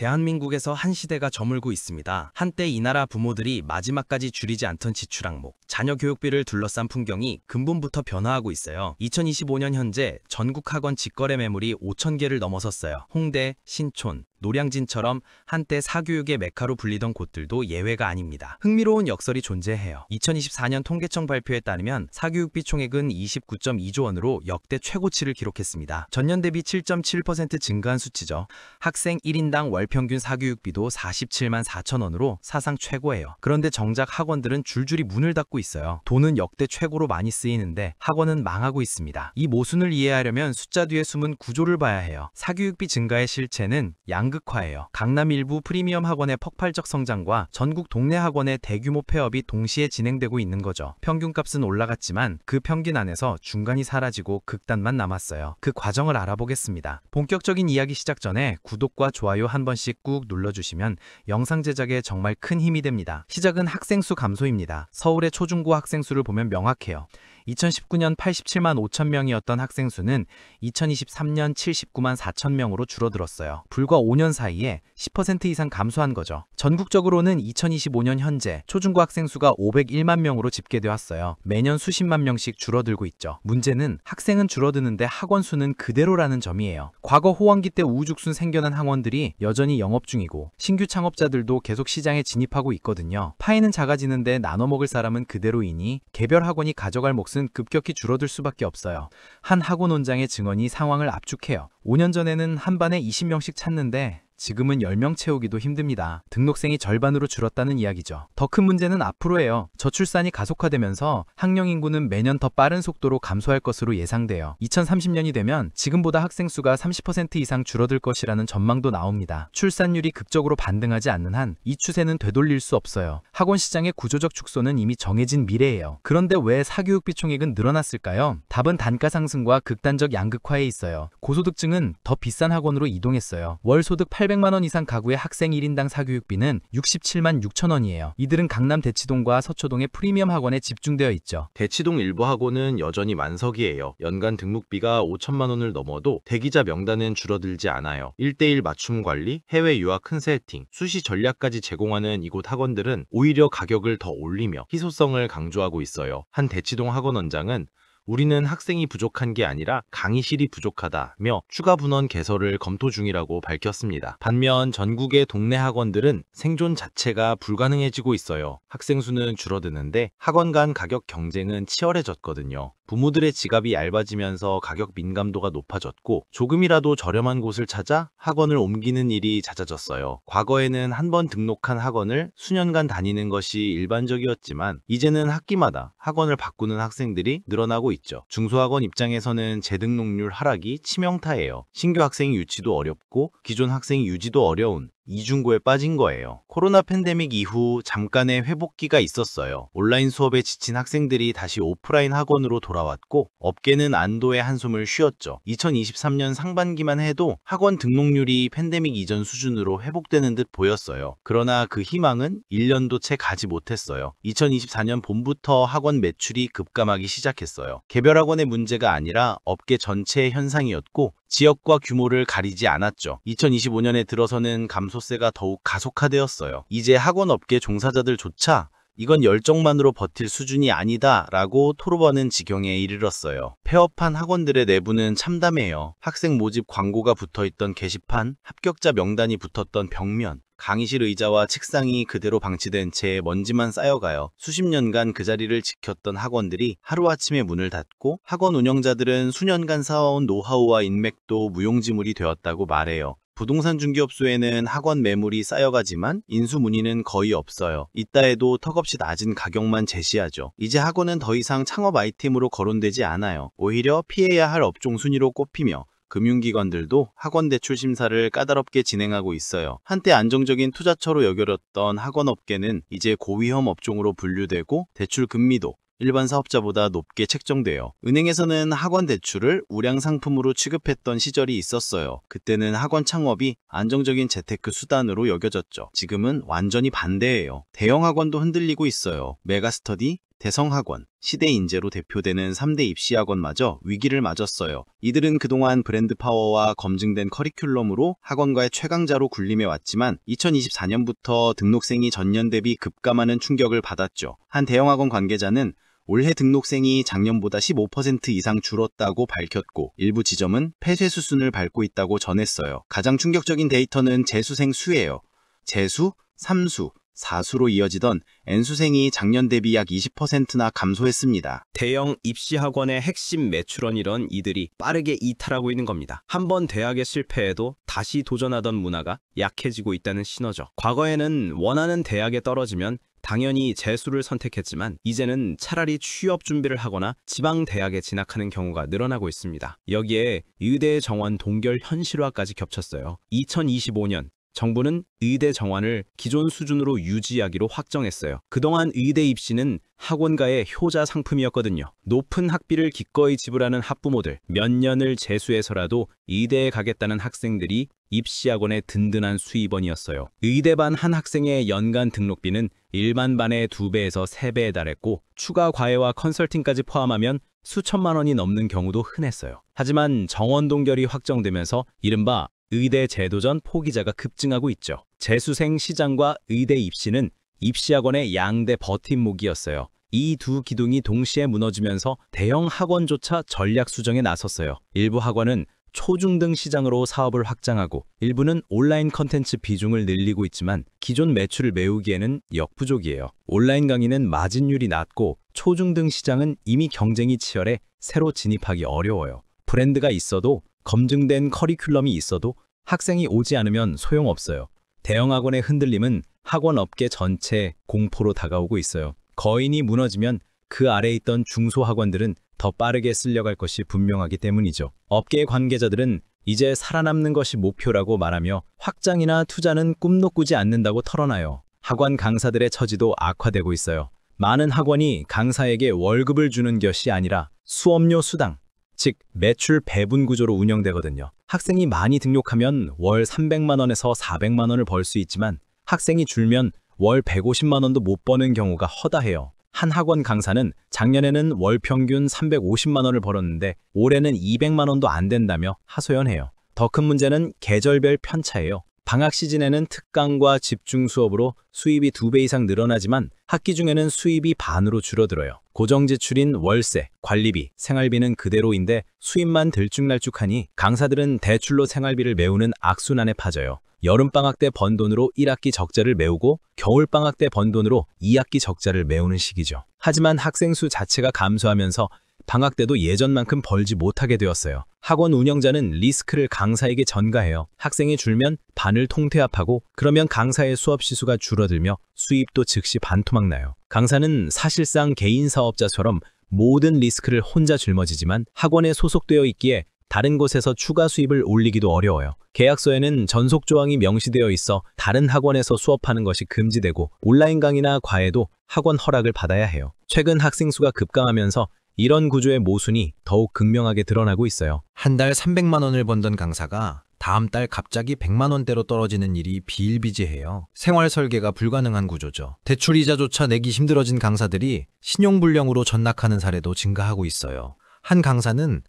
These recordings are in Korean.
대한민국에서 한 시대가 저물고 있습니다. 한때 이 나라 부모들이 마지막까지 줄이지 않던 지출 항목, 자녀 교육비를 둘러싼 풍경이 근본부터 변화하고 있어요. 2025년 현재 전국 학원 직거래 매물이 5,000개를 넘어섰어요. 홍대, 신촌, 노량진처럼 한때 사교육의 메카로 불리던 곳들도 예외가 아닙니다. 흥미로운 역설이 존재해요. 2024년 통계청 발표에 따르면 사교육비 총액은 29.2조 원으로 역대 최고치를 기록했습니다. 전년 대비 7.7% 증가한 수치죠. 학생 1인당 월 평균 사교육비도 47만 4천 원으로 사상 최고예요. 그런데 정작 학원들은 줄줄이 문을 닫고 있어요. 돈은 역대 최고로 많이 쓰이는데 학원은 망하고 있습니다. 이 모순을 이해하려면 숫자 뒤에 숨은 구조를 봐야 해요. 사교육비 증가의 실체는 양극화예요. 강남 일부 프리미엄 학원의 폭발적 성장과 전국 동네 학원의 대규모 폐업이 동시에 진행되고 있는 거죠. 평균값은 올라갔지만 그 평균 안에서 중간이 사라지고 극단만 남았어요. 그 과정을 알아보겠습니다. 본격적인 이야기 시작 전에 구독과 좋아요 한 번씩 꾹 눌러주시면 영상 제작에 정말 큰 힘이 됩니다. 시작은 학생 수 감소입니다. 서울의 초중고 학생 수를 보면 명확해요. 2019년 87만 5천 명이었던 학생 수는 2023년 79만 4천 명으로 줄어들었어요. 불과 5년 사이에 10% 이상 감소한 거죠. 전국적으로는 2025년 현재 초중고 학생 수가 501만 명으로 집계되어 왔어요. 매년 수십만 명씩 줄어들고 있죠. 문제는 학생은 줄어드는데 학원 수는 그대로라는 점이에요. 과거 호황기 때 우후죽순 생겨난 학원들이 여전히 영업 중이고 신규 창업자들도 계속 시장에 진입하고 있거든요. 파이는 작아지는데 나눠 먹을 사람은 그대로이니 개별 학원이 가져갈 몫은 급격히 줄어들 수밖에 없어요. 한 학원 원장의 증언이 상황을 압축해요. 5년 전에는 한 반에 20명씩 찾는데 지금은 10명 채우기도 힘듭니다. 등록생이 절반으로 줄었다는 이야기죠. 더 큰 문제는 앞으로예요. 저출산이 가속화되면서 학령 인구는 매년 더 빠른 속도로 감소할 것으로 예상돼요. 2030년이 되면 지금보다 학생 수가 30% 이상 줄어들 것이라는 전망도 나옵니다. 출산율이 극적으로 반등하지 않는 한 이 추세는 되돌릴 수 없어요. 학원 시장의 구조적 축소는 이미 정해진 미래예요. 그런데 왜 사교육비 총액은 늘어났을까요? 답은 단가 상승과 극단적 양극화에 있어요. 고소득층은 더 비싼 학원으로 이동했어요. 월 소득 800만 원 이상 가구의 학생 1인당 사교육비는 67만 6천 원이에요. 이들은 강남 대치동과 서초동의 프리미엄 학원에 집중되어 있죠. 대치동 일부 학원은 여전히 만석이에요. 연간 등록비가 5천만 원을 넘어도 대기자 명단은 줄어들지 않아요. 1대1 맞춤 관리, 해외 유학 큰 세팅, 수시 전략까지 제공하는 이곳 학원들은 오히려 가격을 더 올리며 희소성을 강조하고 있어요. 한 대치동 학원 원장은 우리는 학생이 부족한 게 아니라 강의실이 부족하다며 추가 분원 개설을 검토 중이라고 밝혔습니다. 반면 전국의 동네 학원들은 생존 자체가 불가능해지고 있어요. 학생 수는 줄어드는데 학원 간 가격 경쟁은 치열해졌거든요. 부모들의 지갑이 얇아지면서 가격 민감도가 높아졌고 조금이라도 저렴한 곳을 찾아 학원을 옮기는 일이 잦아졌어요. 과거에는 한 번 등록한 학원을 수년간 다니는 것이 일반적이었지만 이제는 학기마다 학원을 바꾸는 학생들이 늘어나고 있죠. 중소학원 입장에서는 재등록률 하락이 치명타예요. 신규 학생 유치도 어렵고 기존 학생 유지도 어려운 이중고에 빠진 거예요. 코로나 팬데믹 이후 잠깐의 회복기가 있었어요. 온라인 수업에 지친 학생들이 다시 오프라인 학원으로 돌아왔고 업계는 안도의 한숨을 쉬었죠. 2023년 상반기만 해도 학원 등록률이 팬데믹 이전 수준으로 회복되는 듯 보였어요. 그러나 그 희망은 1년도 채 가지 못했어요. 2024년 봄부터 학원 매출이 급감하기 시작했어요. 개별 학원의 문제가 아니라 업계 전체의 현상이었고 지역과 규모를 가리지 않았죠. 2025년에 들어서는 감소세가 더욱 가속화되었어요. 이제 학원업계 종사자들조차 이건 열정만으로 버틸 수준이 아니다 라고 토로하는 지경에 이르렀어요. 폐업한 학원들의 내부는 참담해요. 학생 모집 광고가 붙어있던 게시판, 합격자 명단이 붙었던 벽면, 강의실 의자와 책상이 그대로 방치된 채 먼지만 쌓여가요. 수십 년간 그 자리를 지켰던 학원들이 하루아침에 문을 닫고 학원 운영자들은 수년간 쌓아온 노하우와 인맥도 무용지물이 되었다고 말해요. 부동산 중개업소에는 학원 매물이 쌓여가지만 인수 문의는 거의 없어요. 있다 해도 턱없이 낮은 가격만 제시하죠. 이제 학원은 더 이상 창업 아이템으로 거론되지 않아요. 오히려 피해야 할 업종 순위로 꼽히며 금융기관들도 학원 대출 심사를 까다롭게 진행하고 있어요. 한때 안정적인 투자처로 여겨졌던 학원업계는 이제 고위험 업종으로 분류되고 대출 금리도 일반 사업자보다 높게 책정돼요. 은행에서는 학원 대출을 우량 상품으로 취급했던 시절이 있었어요. 그때는 학원 창업이 안정적인 재테크 수단으로 여겨졌죠. 지금은 완전히 반대예요. 대형 학원도 흔들리고 있어요. 메가스터디, 대성학원, 시대인재로 대표되는 3대 입시학원마저 위기를 맞았어요. 이들은 그동안 브랜드 파워와 검증된 커리큘럼으로 학원가의 최강자로 군림해 왔지만 2024년부터 등록생이 전년 대비 급감하는 충격을 받았죠. 한 대형학원 관계자는 올해 등록생이 작년보다 15% 이상 줄었다고 밝혔고 일부 지점은 폐쇄 수순을 밟고 있다고 전했어요. 가장 충격적인 데이터는 재수생 수예요. 재수, 3수, 4수로 이어지던 N수생이 작년 대비 약 20%나 감소했습니다. 대형 입시학원의 핵심 매출원이던 이들이 빠르게 이탈하고 있는 겁니다. 한번 대학에 실패해도 다시 도전하던 문화가 약해지고 있다는 신호죠. 과거에는 원하는 대학에 떨어지면 당연히 재수를 선택했지만 이제는 차라리 취업 준비를 하거나 지방 대학에 진학하는 경우가 늘어나고 있습니다. 여기에 의대 정원 동결 현실화까지 겹쳤어요. 2025년 정부는 의대 정원을 기존 수준으로 유지하기로 확정했어요. 그동안 의대 입시는 학원가의 효자 상품이었거든요. 높은 학비를 기꺼이 지불하는 학부모들, 몇 년을 재수해서라도 의대에 가겠다는 학생들이 입시학원의 든든한 수입원이었어요. 의대반 한 학생의 연간 등록비는 일반반의 2배에서 3배에 달했고 추가 과외와 컨설팅까지 포함하면 수천만 원이 넘는 경우도 흔했어요. 하지만 정원 동결이 확정되면서 이른바 의대 제도전 포기자가 급증하고 있죠. 재수생 시장과 의대 입시는 입시학원의 양대 버팀목이었어요. 이 두 기둥이 동시에 무너지면서 대형 학원조차 전략 수정에 나섰어요. 일부 학원은 초중등 시장으로 사업을 확장하고 일부는 온라인 컨텐츠 비중을 늘리고 있지만 기존 매출을 메우기에는 역부족이에요. 온라인 강의는 마진율이 낮고 초중등 시장은 이미 경쟁이 치열해 새로 진입하기 어려워요. 브랜드가 있어도 검증된 커리큘럼이 있어도 학생이 오지 않으면 소용없어요. 대형 학원의 흔들림은 학원 업계 전체에 공포로 다가오고 있어요. 거인이 무너지면 그 아래에 있던 중소학원들은 더 빠르게 쓸려갈 것이 분명하기 때문이죠. 업계의 관계자들은 이제 살아남는 것이 목표라고 말하며 확장이나 투자는 꿈도 꾸지 않는다고 털어놔요. 학원 강사들의 처지도 악화되고 있어요. 많은 학원이 강사에게 월급을 주는 것이 아니라 수업료 수당, 즉 매출 배분 구조로 운영되거든요. 학생이 많이 등록하면 월 300만 원에서 400만 원을 벌 수 있지만 학생이 줄면 월 150만 원도 못 버는 경우가 허다해요. 한 학원 강사는 작년에는 월 평균 350만 원을 벌었는데 올해는 200만 원도 안 된다며 하소연해요. 더 큰 문제는 계절별 편차예요. 방학 시즌에는 특강과 집중 수업으로 수입이 2배 이상 늘어나지만 학기 중에는 수입이 반으로 줄어들어요. 고정 지출인 월세, 관리비, 생활비는 그대로인데 수입만 들쭉날쭉하니 강사들은 대출로 생활비를 메우는 악순환에 빠져요. 여름방학 때 번 돈으로 1학기 적자를 메우고 겨울방학 때 번 돈으로 2학기 적자를 메우는 시기죠. 하지만 학생 수 자체가 감소하면서 방학 때도 예전만큼 벌지 못하게 되었어요. 학원 운영자는 리스크를 강사에게 전가해요. 학생이 줄면 반을 통폐합하고 그러면 강사의 수업 시수가 줄어들며 수입도 즉시 반토막 나요. 강사는 사실상 개인 사업자처럼 모든 리스크를 혼자 짊어지지만 학원에 소속되어 있기에 다른 곳에서 추가 수입을 올리기도 어려워요. 계약서에는 전속 조항이 명시되어 있어 다른 학원에서 수업하는 것이 금지되고 온라인 강의나 과외도 학원 허락을 받아야 해요. 최근 학생 수가 급감하면서 이런 구조의 모순이 더욱 극명하게 드러나고 있어요. 한 달 300만 원을 번던 강사가 다음 달 갑자기 100만 원대로 떨어지는 일이 비일비재해요. 생활 설계가 불가능한 구조죠. 대출 이자조차 내기 힘들어진 강사들이 신용불량으로 전락하는 사례도 증가하고 있어요. 한 강사는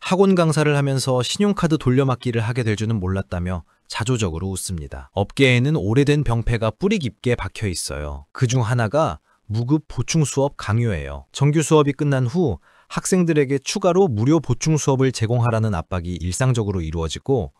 학원 강사를 하면서 신용카드 돌려막기를 하게 될 줄은 몰랐다며 자조적으로 웃습니다. 업계에는 오래된 병폐가 뿌리 깊게 박혀 있어요. 그중 하나가 무급 보충 수업 강요예요. 정규 수업이 끝난 후 학생들에게 추가로 무료 보충 수업을 제공하라는 압박이 일상적으로 이루어지고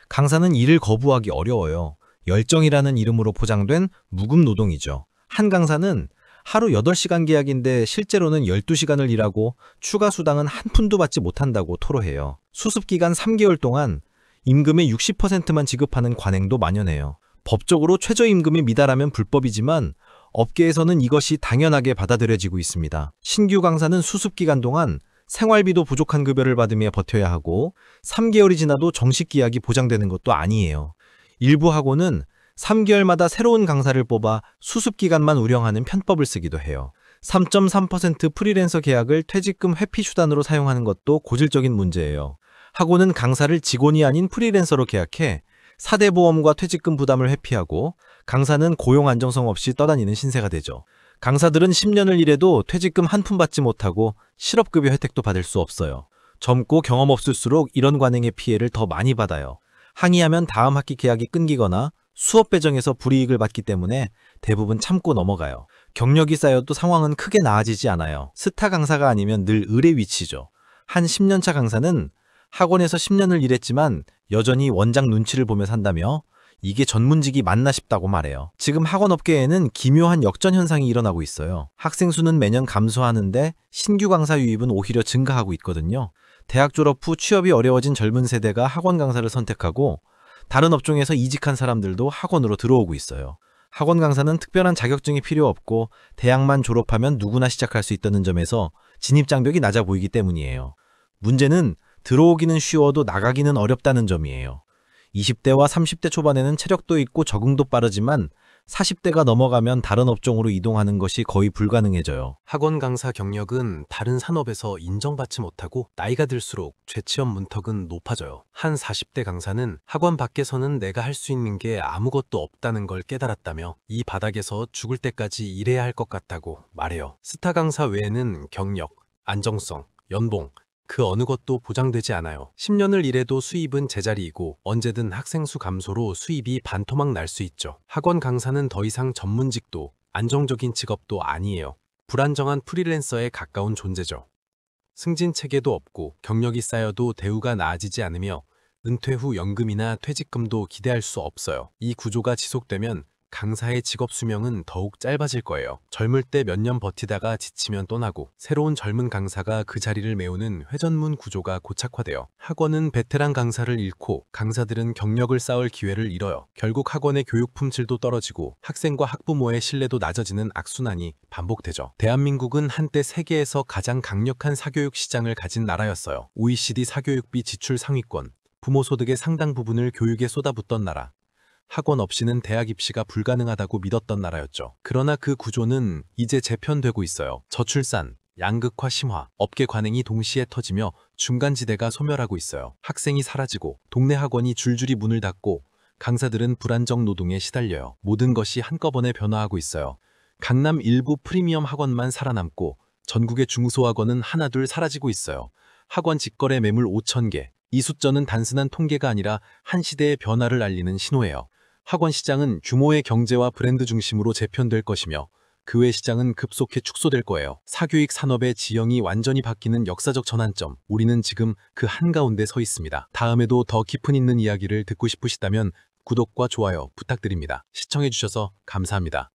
강사는 이를 거부하기 어려워요. 열정이라는 이름으로 포장된 무급 노동이죠. 한 강사는 하루 8시간 계약인데 실제로는 12시간을 일하고 추가 수당은 한 푼도 받지 못한다고 토로해요. 수습기간 3개월 동안 임금의 60%만 지급하는 관행도 만연해요. 법적으로 최저임금에 미달하면 불법이지만 업계에서는 이것이 당연하게 받아들여지고 있습니다. 신규 강사는 수습기간 동안 생활비도 부족한 급여를 받으며 버텨야 하고 3개월이 지나도 정식 계약이 보장되는 것도 아니에요. 일부 학원은 3개월마다 새로운 강사를 뽑아 수습기간만 운영하는 편법을 쓰기도 해요. 3.3% 프리랜서 계약을 퇴직금 회피 수단으로 사용하는 것도 고질적인 문제예요. 학원은 강사를 직원이 아닌 프리랜서로 계약해 4대 보험과 퇴직금 부담을 회피하고 강사는 고용 안정성 없이 떠다니는 신세가 되죠. 강사들은 10년을 일해도 퇴직금 한 푼 받지 못하고 실업급여 혜택도 받을 수 없어요. 젊고 경험 없을수록 이런 관행의 피해를 더 많이 받아요. 항의하면 다음 학기 계약이 끊기거나 수업 배정에서 불이익을 받기 때문에 대부분 참고 넘어가요. 경력이 쌓여도 상황은 크게 나아지지 않아요. 스타 강사가 아니면 늘 을의 위치죠. 한 10년차 강사는 학원에서 10년을 일했지만 여전히 원장 눈치를 보며 산다며 이게 전문직이 맞나 싶다고 말해요. 지금 학원업계에는 기묘한 역전 현상이 일어나고 있어요. 학생 수는 매년 감소하는데 신규 강사 유입은 오히려 증가하고 있거든요. 대학 졸업 후 취업이 어려워진 젊은 세대가 학원 강사를 선택하고 다른 업종에서 이직한 사람들도 학원으로 들어오고 있어요. 학원 강사는 특별한 자격증이 필요 없고 대학만 졸업하면 누구나 시작할 수 있다는 점에서 진입 장벽이 낮아 보이기 때문이에요. 문제는 들어오기는 쉬워도 나가기는 어렵다는 점이에요. 20대와 30대 초반에는 체력도 있고 적응도 빠르지만 40대가 넘어가면 다른 업종으로 이동하는 것이 거의 불가능해져요. 학원 강사 경력은 다른 산업에서 인정받지 못하고 나이가 들수록 재취업 문턱은 높아져요. 한 40대 강사는 학원 밖에서는 내가 할 수 있는 게 아무것도 없다는 걸 깨달았다며 이 바닥에서 죽을 때까지 일해야 할 것 같다고 말해요. 스타 강사 외에는 경력, 안정성, 연봉, 그 어느 것도 보장되지 않아요. 10년을 일해도 수입은 제자리이고 언제든 학생 수 감소로 수입이 반토막 날 수 있죠. 학원 강사는 더 이상 전문직도 안정적인 직업도 아니에요. 불안정한 프리랜서에 가까운 존재죠. 승진 체계도 없고 경력이 쌓여도 대우가 나아지지 않으며 은퇴 후 연금이나 퇴직금도 기대할 수 없어요. 이 구조가 지속되면 강사의 직업 수명은 더욱 짧아질 거예요. 젊을 때 몇 년 버티다가 지치면 떠나고 새로운 젊은 강사가 그 자리를 메우는 회전문 구조가 고착화되어 학원은 베테랑 강사를 잃고 강사들은 경력을 쌓을 기회를 잃어요. 결국 학원의 교육 품질도 떨어지고 학생과 학부모의 신뢰도 낮아지는 악순환이 반복되죠. 대한민국은 한때 세계에서 가장 강력한 사교육 시장을 가진 나라였어요. OECD 사교육비 지출 상위권, 부모 소득의 상당 부분을 교육에 쏟아붓던 나라. 학원 없이는 대학 입시가 불가능하다고 믿었던 나라였죠. 그러나 그 구조는 이제 재편되고 있어요. 저출산, 양극화 심화, 업계 관행이 동시에 터지며 중간지대가 소멸하고 있어요. 학생이 사라지고 동네 학원이 줄줄이 문을 닫고 강사들은 불안정 노동에 시달려요. 모든 것이 한꺼번에 변화하고 있어요. 강남 일부 프리미엄 학원만 살아남고 전국의 중소학원은 하나둘 사라지고 있어요. 학원 직거래 매물 5,000개. 이 숫자는 단순한 통계가 아니라 한 시대의 변화를 알리는 신호예요. 학원 시장은 규모의 경제와 브랜드 중심으로 재편될 것이며 그 외 시장은 급속히 축소될 거예요. 사교육 산업의 지형이 완전히 바뀌는 역사적 전환점, 우리는 지금 그 한가운데 서 있습니다. 다음에도 더 깊은 있는 이야기를 듣고 싶으시다면 구독과 좋아요 부탁드립니다. 시청해주셔서 감사합니다.